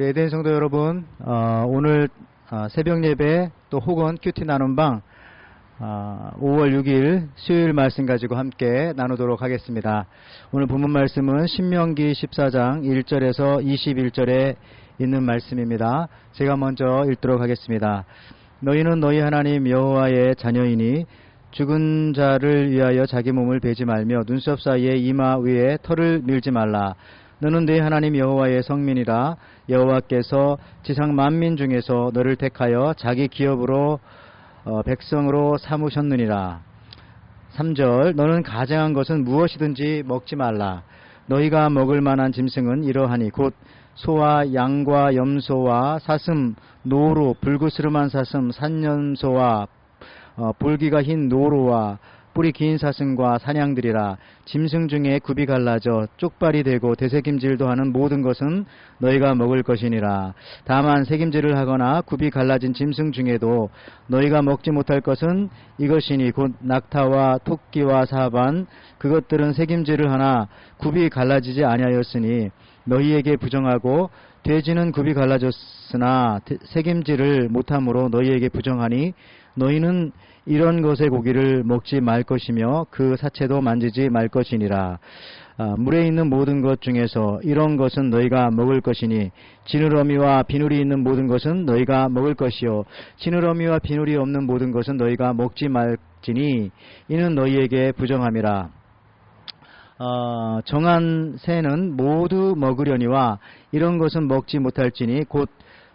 에덴 성도 여러분, 오늘 새벽 예배 또 혹은 큐티 나눔방 5월 6일 수요일 말씀 가지고 함께 나누도록 하겠습니다. 오늘 본문 말씀은 신명기 14장 1절에서 21절에 있는 말씀입니다. 제가 먼저 읽도록 하겠습니다. 너희는 너희 하나님 여호와의 자녀이니 죽은 자를 위하여 자기 몸을 베지 말며 눈썹 사이에 이마 위에 털을 밀지 말라. 너는 네 하나님 여호와의 성민이라. 여호와께서 지상 만민 중에서 너를 택하여 자기 기업으로 백성으로 삼으셨느니라. 3절 너는 가증한 것은 무엇이든지 먹지 말라. 너희가 먹을 만한 짐승은 이러하니 곧 소와 양과 염소와 사슴, 노루, 불구스름한 사슴, 산염소와 볼기가 흰 노루와 뿌리 긴 사슴과 사냥들이라. 짐승 중에 굽이 갈라져 쪽발이 되고 되새김질도 하는 모든 것은 너희가 먹을 것이니라. 다만 새김질을 하거나 굽이 갈라진 짐승 중에도 너희가 먹지 못할 것은 이것이니 곧 낙타와 토끼와 사반, 그것들은 새김질을 하나 굽이 갈라지지 아니하였으니 너희에게 부정하고 돼지는 굽이 갈라졌으나 새김질을 못함으로 너희에게 부정하니 너희는 이런 것의 고기를 먹지 말 것이며 그 사체도 만지지 말 것이니라. 물에 있는 모든 것 중에서 이런 것은 너희가 먹을 것이니 지느러미와 비늘이 있는 모든 것은 너희가 먹을 것이요 지느러미와 비늘이 없는 모든 것은 너희가 먹지 말지니 이는 너희에게 부정함이라. 정한 새는 모두 먹으려니와 이런 것은 먹지 못할지니 곧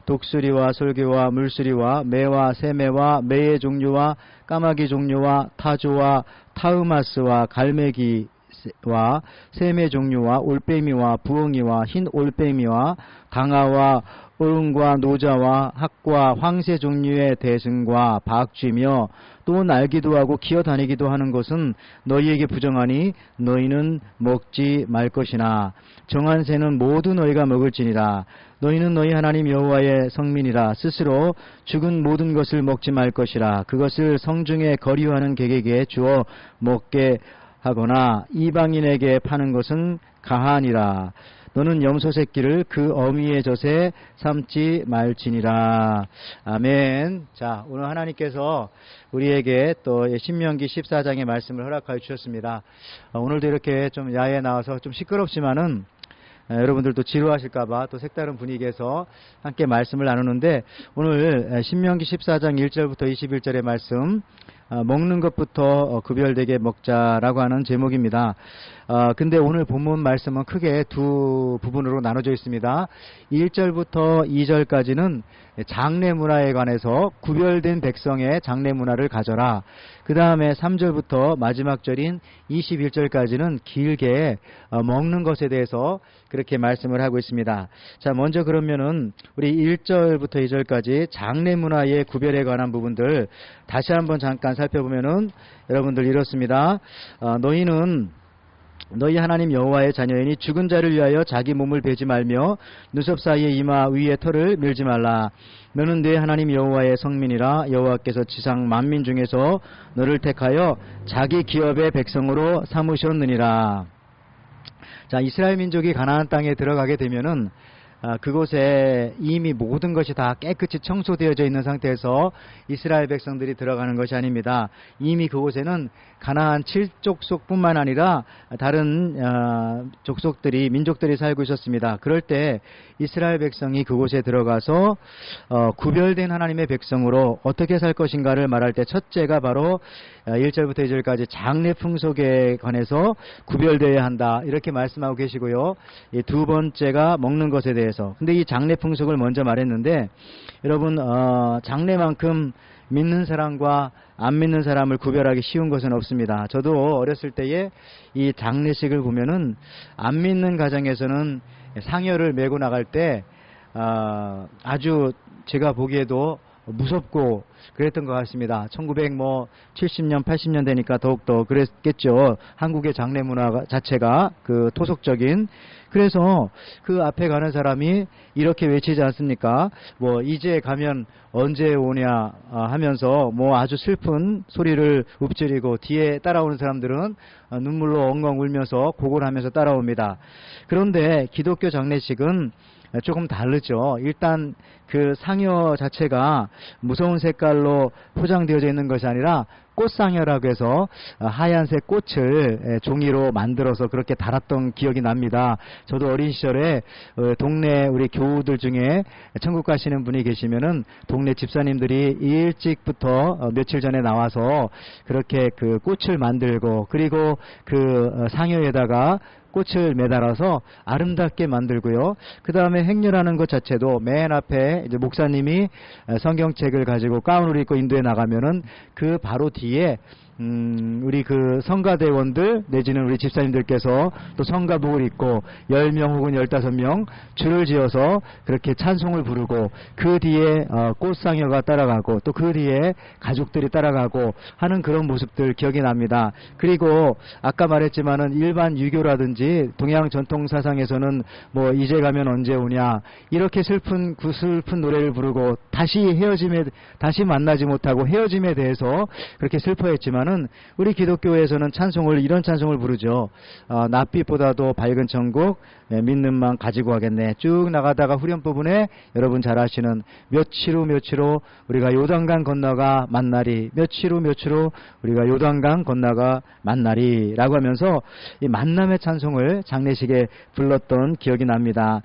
독수리와 솔개와 물수리와 매와 새매와 매의 종류와 까마귀 종류와 타조와 타으마스와 갈매기와 새매 종류와 올빼미와 부엉이와 흰 올빼미와 강아와 어흥과 노자와 학과 황새 종류의 대승과 박쥐며 또 날기도 하고 기어다니기도 하는 것은 너희에게 부정하니 너희는 먹지 말 것이나 정한 새는 모두 너희가 먹을지니라. 너희는 너희 하나님 여호와의 성민이라. 스스로 죽은 모든 것을 먹지 말 것이라. 그것을 성중에 거류하는 객에게 주어 먹게 하거나 이방인에게 파는 것은 가하니라. 너는 염소 새끼를 그 어미의 젖에 삼지 말지니라. 아멘. 자, 오늘 하나님께서 우리에게 또 신명기 14장의 말씀을 허락하여 주셨습니다. 오늘도 이렇게 좀 야외에 나와서 좀 시끄럽지만은 여러분들도 지루하실까봐 또 색다른 분위기에서 함께 말씀을 나누는데 오늘 신명기 14장 1절부터 21절의 말씀 먹는 것부터 구별되게 먹자라고 하는 제목입니다. 근데 오늘 본문 말씀은 크게 두 부분으로 나눠져 있습니다. 1절부터 2절까지는 장례 문화에 관해서 구별된 백성의 장례 문화를 가져라. 그 다음에 3절부터 마지막 절인 21절까지는 길게 먹는 것에 대해서 그렇게 말씀을 하고 있습니다. 자, 먼저 그러면은 우리 1절부터 2절까지 장례 문화의 구별에 관한 부분들 다시 한번 잠깐 살펴보면은 여러분들 이렇습니다. 너희는 너희 하나님 여호와의 자녀이니 죽은 자를 위하여 자기 몸을 베지 말며 눈썹 사이에 이마 위에 털을 밀지 말라. 너는 네 하나님 여호와의 성민이라. 여호와께서 지상 만민 중에서 너를 택하여 자기 기업의 백성으로 삼으셨느니라. 자, 이스라엘 민족이 가나안 땅에 들어가게 되면은 그곳에 이미 모든 것이 다 깨끗이 청소되어져 있는 상태에서 이스라엘 백성들이 들어가는 것이 아닙니다. 이미 그곳에는 가나안 7족속뿐만 아니라 다른 족속들이 민족들이 살고 있었습니다. 그럴 때 이스라엘 백성이 그곳에 들어가서 구별된 하나님의 백성으로 어떻게 살 것인가를 말할 때 첫째가 바로 1절부터 2절까지 장례 풍속에 관해서 구별되어야 한다 이렇게 말씀하고 계시고요. 두 번째가 먹는 것에 대해서. 근데 이 장례 풍속을 먼저 말했는데 여러분 장례만큼 믿는 사람과 안 믿는 사람을 구별하기 쉬운 것은 없습니다. 저도 어렸을 때에 이 장례식을 보면은 안 믿는 가정에서는 상여를 메고 나갈 때 아주 제가 보기에도 무섭고 그랬던 것 같습니다. 1970년, 80년 되니까 더욱더 그랬겠죠. 한국의 장례 문화 자체가 그 토속적인. 그래서 그 앞에 가는 사람이 이렇게 외치지 않습니까? 뭐 이제 가면 언제 오냐 하면서 뭐 아주 슬픈 소리를 읊조리고 뒤에 따라오는 사람들은 눈물로 엉엉 울면서 고골하면서 따라옵니다. 그런데 기독교 장례식은 조금 다르죠. 일단 그 상여 자체가 무서운 색깔로 포장되어져 있는 것이 아니라 꽃상여라고 해서 하얀색 꽃을 종이로 만들어서 그렇게 달았던 기억이 납니다. 저도 어린 시절에 동네 우리 교우들 중에 천국 가시는 분이 계시면은 동네 집사님들이 일찍부터 며칠 전에 나와서 그렇게 그 꽃을 만들고, 그리고 그 상여에다가 꽃을 매달아서 아름답게 만들고요. 그 다음에 행렬하는 것 자체도 맨 앞에 이제 목사님이 성경책을 가지고 가운을 입고 인도에 나가면은 그 바로 뒤에 우리 그 성가대원들 내지는 우리 집사님들께서 또 성가복을 입고 10명 혹은 15명 줄을 지어서 그렇게 찬송을 부르고, 그 뒤에 꽃상여가 따라가고 또 그 뒤에 가족들이 따라가고 하는 그런 모습들 기억이 납니다. 그리고 아까 말했지만은 일반 유교라든지 동양 전통 사상에서는 뭐 이제 가면 언제 오냐 이렇게 슬픈 노래를 부르고 다시 만나지 못하고 헤어짐에 대해서 그렇게 슬퍼했지만 우리 기독교에서는 이런 찬송을 부르죠. 낯빛보다도 밝은 천국, 믿는 마음 가지고 가겠네. 쭉 나가다가 후렴 부분에 여러분 잘 아시는 며칠 후 우리가 요단강 건너가 만나리, 며칠 후 우리가 요단강 건너가 만나리 라고 하면서 이 만남의 찬송을 장례식에 불렀던 기억이 납니다.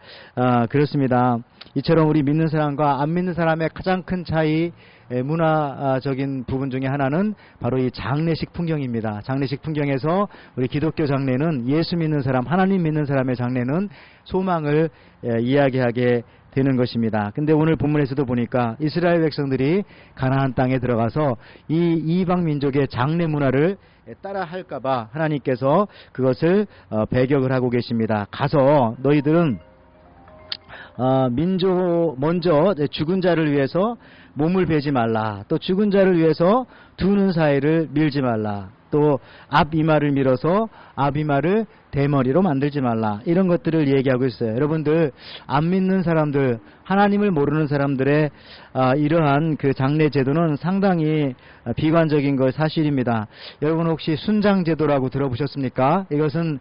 그렇습니다. 이처럼 우리 믿는 사람과 안 믿는 사람의 가장 큰 차이, 문화적인 부분 중에 하나는 바로 이 장례식 풍경입니다. 장례식 풍경에서 우리 기독교 장례는 예수 믿는 사람, 하나님 믿는 사람의 장례는 소망을 이야기하게 되는 것입니다. 근데 오늘 본문에서도 보니까 이스라엘 백성들이 가나안 땅에 들어가서 이 이방 민족의 장례 문화를 따라 할까봐 하나님께서 그것을 배격을 하고 계십니다. 가서 너희들은 먼저 죽은 자를 위해서 몸을 베지 말라. 또 죽은 자를 위해서 두 눈 사이를 밀지 말라. 또 앞이마를 밀어서 앞이마를 대머리로 만들지 말라. 이런 것들을 얘기하고 있어요. 여러분들, 안 믿는 사람들, 하나님을 모르는 사람들의 이러한 그 장례 제도는 상당히 비관적인 것 사실입니다. 여러분 혹시 순장 제도라고 들어보셨습니까? 이것은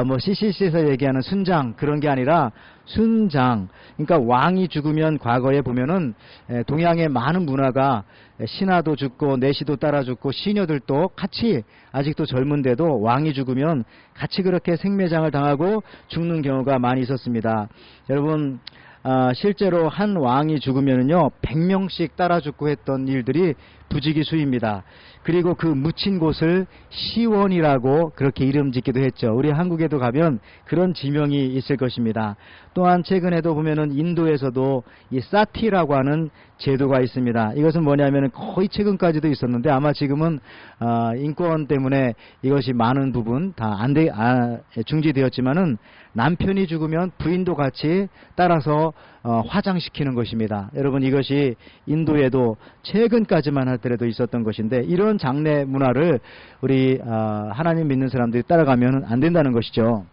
뭐 CCC에서 얘기하는 순장 그런 게 아니라 순장, 그러니까 왕이 죽으면 과거에 보면은 동양의 많은 문화가 신하도 죽고 내시도 따라 죽고 시녀들도 같이, 아직도 젊은데도 왕이 죽으면 같이 그렇게 생매장을 당하고 죽는 경우가 많이 있었습니다. 여러분, 실제로 한 왕이 죽으면은요 100명씩 따라 죽고 했던 일들이 부지기수입니다. 그리고 그 묻힌 곳을 시원이라고 그렇게 이름 짓기도 했죠. 우리 한국에도 가면 그런 지명이 있을 것입니다. 또한 최근에도 보면은 인도에서도 이 사티라고 하는 제도가 있습니다. 이것은 뭐냐면은 거의 최근까지도 있었는데 아마 지금은 인권 때문에 이것이 많은 부분 다 중지되었지만은 남편이 죽으면 부인도 같이 따라서 화장시키는 것입니다. 여러분, 이것이 인도에도 최근까지만 하더라도 있었던 것인데, 이런 장례 문화를 우리 하나님 믿는 사람들이 따라가면 안 된다는 것이죠.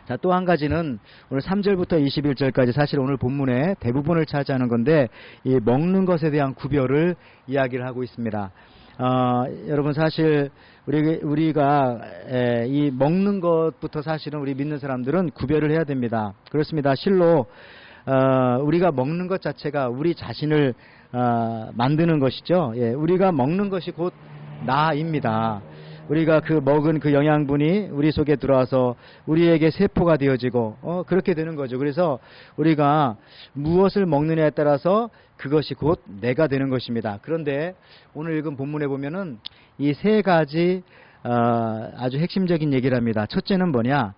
자, 또 한 가지는 오늘 3절부터 21절까지 사실 오늘 본문의 대부분을 차지하는 건데, 이 먹는 것에 대한 구별을 이야기를 하고 있습니다. 여러분, 사실 우리가 이 먹는 것부터 사실은 우리 믿는 사람들은 구별을 해야 됩니다. 그렇습니다. 실로 우리가 먹는 것 자체가 우리 자신을 만드는 것이죠. 예, 우리가 먹는 것이 곧 나입니다. 우리가 그 먹은 그 영양분이 우리 속에 들어와서 우리에게 세포가 되어지고 그렇게 되는 거죠. 그래서 우리가 무엇을 먹느냐에 따라서 그것이 곧 내가 되는 것입니다. 그런데 오늘 읽은 본문에 보면은 이 세 가지 아주 핵심적인 얘기를 합니다. 첫째는 뭐냐?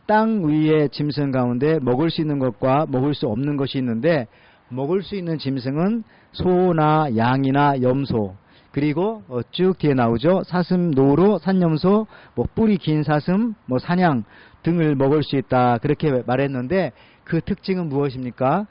땅 위의 짐승 가운데 먹을 수 있는 것과 먹을 수 없는 것이 있는데, 먹을 수 있는 짐승은 소나 양이나 염소, 그리고 쭉 뒤에 나오죠. 사슴, 노루, 산염소, 뭐 뿌리 긴 사슴, 뭐 사냥 등을 먹을 수 있다, 그렇게 말했는데, 그 특징은 무엇입니까?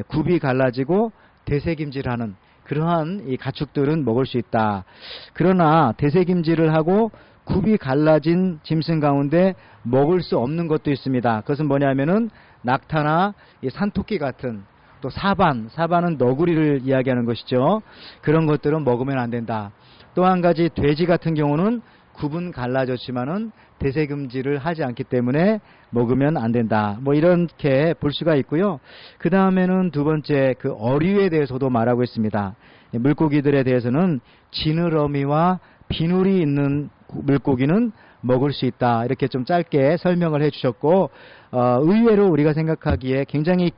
굽이 갈라지고 대세김질하는 그러한 이 가축들은 먹을 수 있다. 그러나 대세김질을 하고 굽이 갈라진 짐승 가운데 먹을 수 없는 것도 있습니다. 그것은 뭐냐면은 낙타나 이 산토끼 같은, 또 사반은 너구리를 이야기하는 것이죠. 그런 것들은 먹으면 안 된다. 또 한 가지 돼지 같은 경우는 구분 갈라졌지만은 대세 금지를 하지 않기 때문에 먹으면 안 된다. 뭐 이렇게 볼 수가 있고요. 그 다음에는 두 번째 그 어류에 대해서도 말하고 있습니다. 물고기들에 대해서는 지느러미와 비늘이 있는 물고기는 먹을 수 있다. 이렇게 좀 짧게 설명을 해주셨고, 의외로 우리가 생각하기에 굉장히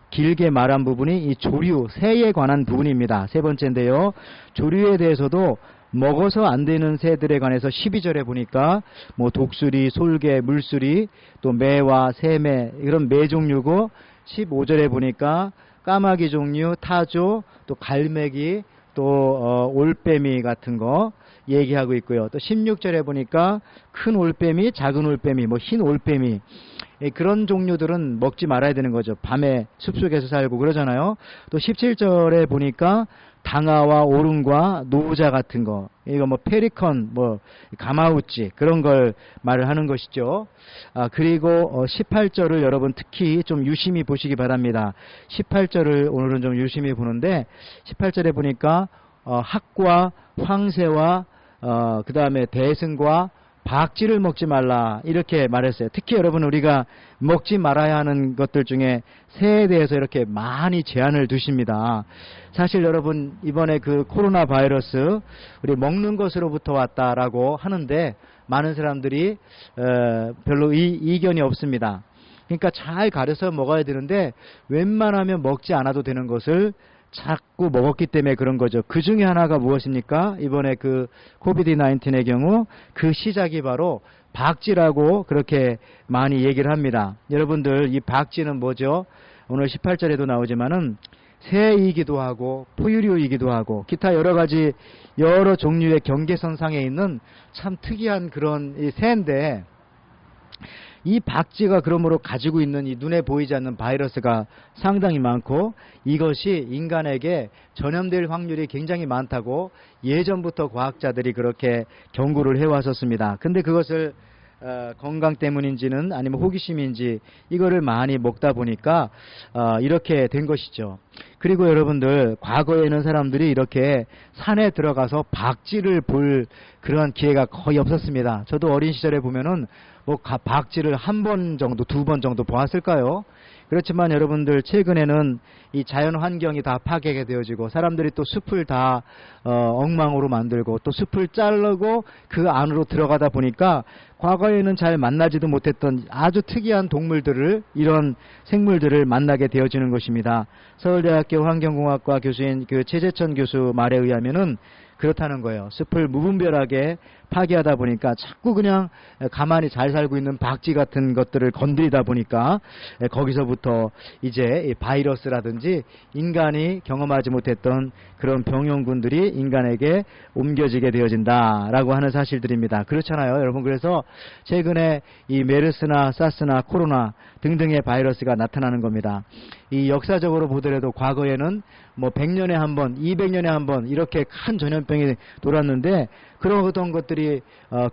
길게 말한 부분이 이 조류, 새에 관한 부분입니다. 세 번째인데요. 조류에 대해서도 먹어서 안 되는 새들에 관해서 12절에 보니까 뭐 독수리, 솔개, 물수리, 또 매와 새매 이런 매 종류고, 15절에 보니까 까마귀 종류, 타조, 또 갈매기, 또 올빼미 같은 거 얘기하고 있고요. 또 16절에 보니까 큰 올빼미, 작은 올빼미, 뭐 흰 올빼미, 그런 종류들은 먹지 말아야 되는 거죠. 밤에 숲속에서 살고 그러잖아요. 또 17절에 보니까 당아와 오름과 노자 같은 거, 이거 뭐 페리컨, 뭐 가마우치 그런 걸 말을 하는 것이죠. 그리고 18절을 여러분 특히 좀 유심히 보시기 바랍니다. 18절을 오늘은 좀 유심히 보는데, 18절에 보니까 학과 황새와 그 다음에 대승과 박쥐를 먹지 말라 이렇게 말했어요. 특히 여러분 우리가 먹지 말아야 하는 것들 중에 새에 대해서 이렇게 많이 제한을 두십니다. 사실 여러분 이번에 그 코로나 바이러스 우리 먹는 것으로부터 왔다라고 하는데 많은 사람들이 별로 이견이 없습니다. 그러니까 잘 가려서 먹어야 되는데 웬만하면 먹지 않아도 되는 것을 자꾸 먹었기 때문에 그런 거죠. 그 중에 하나가 무엇입니까? 이번에 그 코비드-19의 경우 그 시작이 바로 박쥐라고 그렇게 많이 얘기를 합니다. 여러분들 이 박쥐는 뭐죠? 오늘 18절에도 나오지만은 새이기도 하고 포유류이기도 하고 기타 여러 가지 여러 종류의 경계선상에 있는 참 특이한 그런 이 새인데, 이 박쥐가 그러므로 가지고 있는 이 눈에 보이지 않는 바이러스가 상당히 많고 이것이 인간에게 전염될 확률이 굉장히 많다고 예전부터 과학자들이 그렇게 경고를 해왔었습니다. 근데 그것을 건강 때문인지는 아니면 호기심인지 이거를 많이 먹다 보니까 이렇게 된 것이죠. 그리고 여러분들 과거에는 사람들이 이렇게 산에 들어가서 박쥐를 볼 그런 기회가 거의 없었습니다. 저도 어린 시절에 보면은 뭐 박쥐를 한 번 정도, 두 번 정도 보았을까요? 그렇지만 여러분들 최근에는 이 자연 환경이 다 파괴가 되어지고 사람들이 또 숲을 다 엉망으로 만들고 또 숲을 자르고 그 안으로 들어가다 보니까 과거에는 잘 만나지도 못했던 아주 특이한 동물들을, 이런 생물들을 만나게 되어지는 것입니다. 서울대학교 환경공학과 교수인 그 최재천 교수 말에 의하면은 그렇다는 거예요. 숲을 무분별하게 파괴하다 보니까 자꾸 그냥 가만히 잘 살고 있는 박쥐 같은 것들을 건드리다 보니까 거기서부터 이제 바이러스라든지 인간이 경험하지 못했던 그런 병용군들이 인간에게 옮겨지게 되어진다라고 하는 사실들입니다. 그렇잖아요, 여러분. 그래서 최근에 이 메르스나 사스나 코로나 등등의 바이러스가 나타나는 겁니다. 이 역사적으로 보더라도 과거에는 뭐 100년에 한 번, 200년에 한 번 이렇게 큰 전염병이 돌았는데 그러던 것들이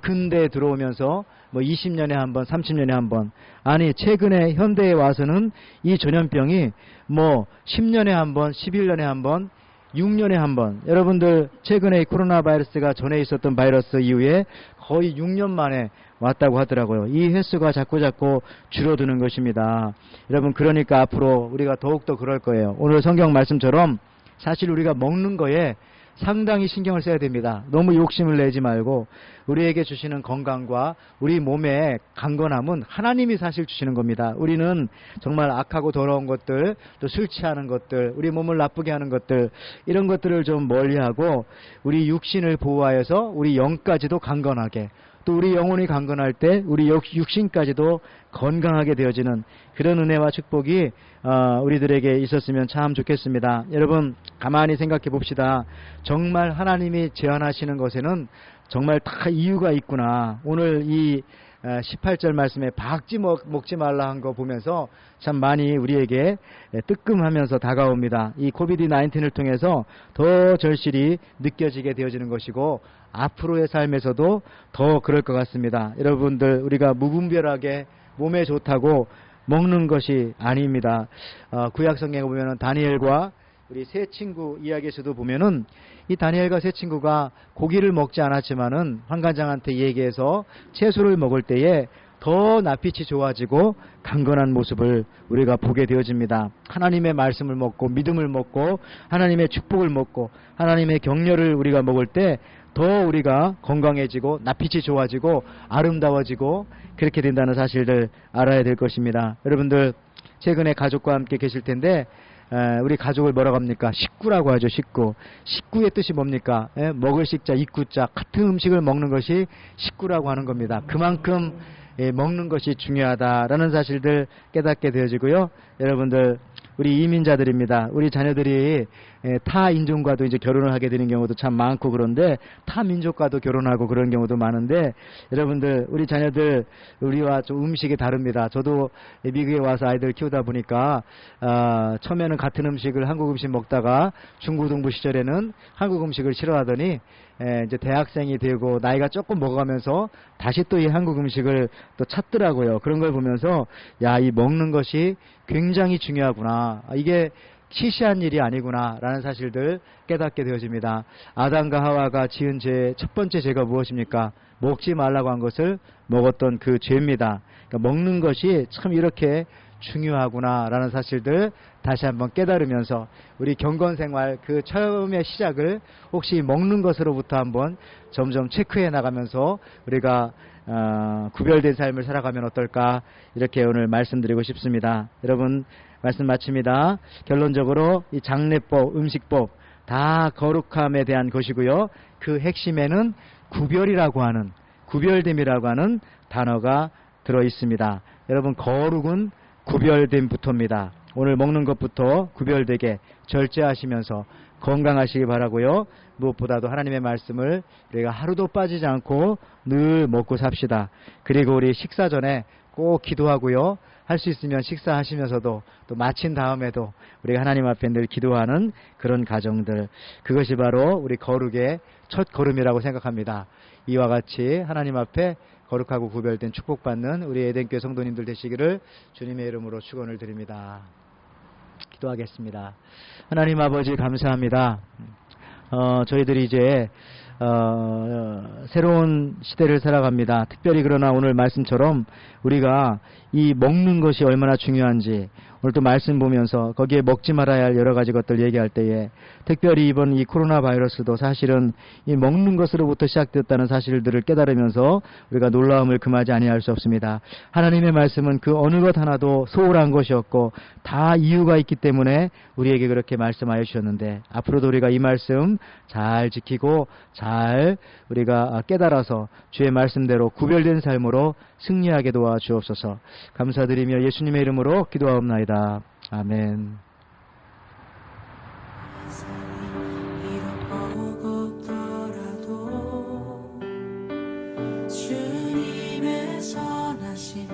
근대에 들어오면서 뭐 20년에 한 번, 30년에 한 번, 아니 최근에 현대에 와서는 이 전염병이 뭐 10년에 한 번, 11년에 한 번, 6년에 한 번, 여러분들 최근에 코로나 바이러스가 전에 있었던 바이러스 이후에 거의 6년 만에 왔다고 하더라고요. 이 횟수가 자꾸 줄어드는 것입니다. 여러분, 그러니까 앞으로 우리가 더욱더 그럴 거예요. 오늘 성경 말씀처럼 사실 우리가 먹는 거에 상당히 신경을 써야 됩니다. 너무 욕심을 내지 말고 우리에게 주시는 건강과 우리 몸의 강건함은 하나님이 사실 주시는 겁니다. 우리는 정말 악하고 더러운 것들, 또 술 취하는 것들, 우리 몸을 나쁘게 하는 것들, 이런 것들을 좀 멀리하고 우리 육신을 보호하여서 우리 영까지도 강건하게, 또 우리 영혼이 강건할 때 우리 육신까지도 건강하게 되어지는 그런 은혜와 축복이 우리들에게 있었으면 참 좋겠습니다. 여러분, 가만히 생각해 봅시다. 정말 하나님이 제안하시는 것에는 정말 다 이유가 있구나. 오늘 이 18절 말씀에 박쥐 먹지 말라 한 거 보면서 참 많이 우리에게 뜨끔하면서 다가옵니다. 이 코비드-19을 통해서 더 절실히 느껴지게 되어지는 것이고 앞으로의 삶에서도 더 그럴 것 같습니다. 여러분들, 우리가 무분별하게 몸에 좋다고 먹는 것이 아닙니다. 구약 성경에 보면 다니엘과 우리 세 친구 이야기에서도 보면은 이 다니엘과 세 친구가 고기를 먹지 않았지만은 환관장한테 얘기해서 채소를 먹을 때에 더 낯빛이 좋아지고 강건한 모습을 우리가 보게 되어집니다. 하나님의 말씀을 먹고 믿음을 먹고 하나님의 축복을 먹고 하나님의 격려를 우리가 먹을 때 더 우리가 건강해지고 낯빛이 좋아지고 아름다워지고 그렇게 된다는 사실을 알아야 될 것입니다. 여러분들 최근에 가족과 함께 계실 텐데 우리 가족을 뭐라고 합니까? 식구라고 하죠. 식구. 식구의 뜻이 뭡니까? 먹을 식자, 입구자. 같은 음식을 먹는 것이 식구라고 하는 겁니다. 그만큼 먹는 것이 중요하다라는 사실들 깨닫게 되어지고요. 여러분들 우리 이민자들입니다. 우리 자녀들이 타 인종과도 이제 결혼을 하게 되는 경우도 참 많고 그런데 타 민족과도 결혼하고 그런 경우도 많은데 여러분들 우리 자녀들 우리와 좀 음식이 다릅니다. 저도 미국에 와서 아이들 키우다 보니까 처음에는 같은 음식을 한국 음식 먹다가 중고등부 시절에는 한국 음식을 싫어하더니 이제 대학생이 되고 나이가 조금 먹어가면서 다시 또 이 한국 음식을 또 찾더라고요. 그런 걸 보면서 야, 이 먹는 것이 굉장히 중요하구나. 이게 시시한 일이 아니구나 라는 사실들 깨닫게 되어집니다. 아담과 하와가 지은 죄 첫 번째 죄가 무엇입니까? 먹지 말라고 한 것을 먹었던 그 죄입니다. 그러니까 먹는 것이 참 이렇게 중요하구나 라는 사실들 다시 한번 깨달으면서 우리 경건생활 그 처음의 시작을 혹시 먹는 것으로부터 한번 점점 체크해 나가면서 우리가 구별된 삶을 살아가면 어떨까 이렇게 오늘 말씀드리고 싶습니다. 여러분 말씀 마칩니다. 결론적으로 이 장례법, 음식법 다 거룩함에 대한 것이고요. 그 핵심에는 구별이라고 하는 구별됨이라고 하는 단어가 들어 있습니다. 여러분 거룩은 구별됨부터입니다. 오늘 먹는 것부터 구별되게 절제하시면서 건강하시기 바라고요. 무엇보다도 하나님의 말씀을 우리가 하루도 빠지지 않고 늘 먹고 삽시다. 그리고 우리 식사 전에 꼭 기도하고요. 할 수 있으면 식사하시면서도 또 마친 다음에도 우리가 하나님 앞에 늘 기도하는 그런 가정들, 그것이 바로 우리 거룩의 첫 걸음이라고 생각합니다. 이와 같이 하나님 앞에 거룩하고 구별된 축복받는 우리 에덴교회 성도님들 되시기를 주님의 이름으로 축원을 드립니다. 기도하겠습니다. 하나님 아버지 감사합니다. 저희들이 이제 새로운 시대를 살아갑니다. 특별히 그러나 오늘 말씀처럼 우리가 이 먹는 것이 얼마나 중요한지 오늘 또 말씀 보면서 거기에 먹지 말아야 할 여러 가지 것들 얘기할 때에 특별히 이번 이 코로나 바이러스도 사실은 이 먹는 것으로부터 시작되었다는 사실들을 깨달으면서 우리가 놀라움을 금하지 아니할 수 없습니다. 하나님의 말씀은 그 어느 것 하나도 소홀한 것이었고 다 이유가 있기 때문에 우리에게 그렇게 말씀하여 주셨는데 앞으로도 우리가 이 말씀 잘 지키고 잘 우리가 깨달아서 주의 말씀대로 구별된 삶으로 승리하게 도와주옵소서. 감사드리며 예수님의 이름으로 기도하옵나이다. 아멘. 주님의 선하신